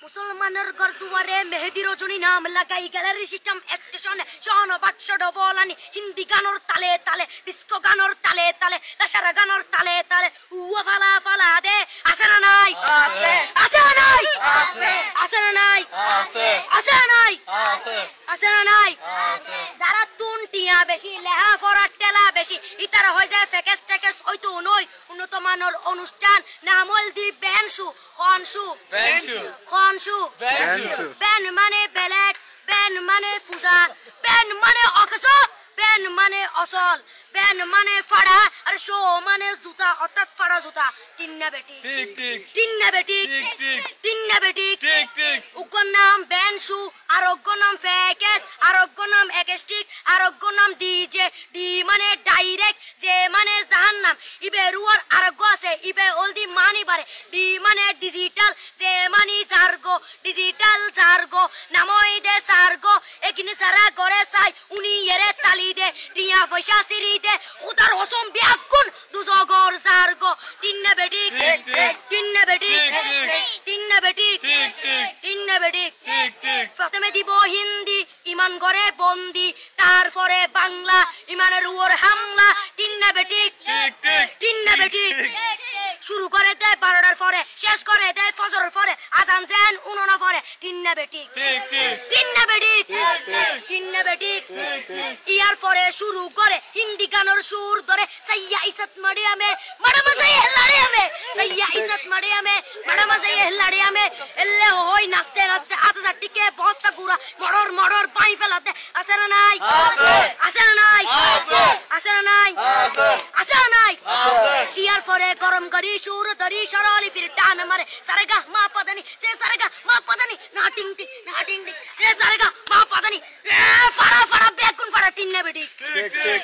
মুসলমানের ঘর দুয়ারে মেহেদি রজনী নাম লাগাই গ্যালারি সিস্টেম স্টেশনে শোন বাক্স ডবলানি হিন্দি গানোর তালে তালে ডিস্কো গানোর তালে তালে লাসারা গানোর তালে তালে উয়া ফালা ফালা দে আছে না নাই আছে আছে না নাই আছে আছে না নাই আছে আছে না নাই আছে আছে না নাই আছে যারা তুনটিয়া বেশি লেহা ফরা টেলা বেশি ইতারা হয়ে যায় ফেকেস টেকেস হয়তো নয় উন্নত মানের অনুষ্ঠান নামল দি বেনসু খনসু বেনসু খনসু বেনসু বেন মানে বেলেট বেন মানে ফুজা বেন মানে অকস বেন মানে অসল বেন মানে ফাড়া আর শো মানে জুতা অর্থাৎ ফাড়া জুতা তিন্না বেটি ঠিক ঠিক তিন্না বেটি ঠিক ঠিক তিন্না বেটি ঠিক ঠিক উগ্র নাম বেনসু আর অগ্র নাম ফেকেস আর অগ্র নাম একেস্টিক আর অগ্র নাম ডিজে ডি মানে ডাইরেক্ট যে মানে জাহান্নাম ইবে রুয়ার আরগ্য আছে ইবে অলদি মানি বারে ডি মানে ডিজিটাল যে মানি জার্গো ডিজিটাল জার্গো নামই দে সার্গো একিনি সারা করে চাই উনি এরে তালি দে টিয়া পয়সা সিরি দে উদার হসম বিয়াগুন দুজগর জার্গো তিন্না বেটি ঠিক ঠিক তিন্না বেটি ঠিক ঠিক তিন্না বেটি ঠিক ঠিক তিন্না বেটি ঠিক ঠিক প্রথমে দিব হিন্দি ইমান করে বন্দি তারপরে বাংলা ইমানের উপর হামলা তিন্না বেটি ঠিক ঠিক তিন্না বেটি শুরু করে দেয় 12টার পরে শেষ করে দেয় ফজরের পরে আজান যেন উননা পরে তিন্না বেটি ঠিক ঠিক তিন্না বেটি ঠিক ঠিক তিন্না বেটি ঠিক ঠিক ইয়ার পরে শুরু করে হিন্দি গানের সুর ধরে সাইয়া ইজ্জত মারিয়ামে বড় মজা লাড়িয়ামে সাইয়া ইজ্জত মারিয়ামে বড় মজা লাড়িয়ামে এলে হই নাচতে নাচতে আতা টিকে বস্তা গুড়া মড়র মড়র পাই ফেলাতে আছে না নাই আছে আছে না নাই আছে আছে না নাই আছে আছে না নাই আছে ইয়ার পরে গরম করি সুর ধরি সরলি ফির টান মারে সারেগা মা পদানি সে সারেগা মা পদানি না টিং টিং না টিং টিং সে সারেগা মা পদানি ফাড়া ফাড়া বেগুন ফাড়া তিন্না বেটি ঠিক ঠিক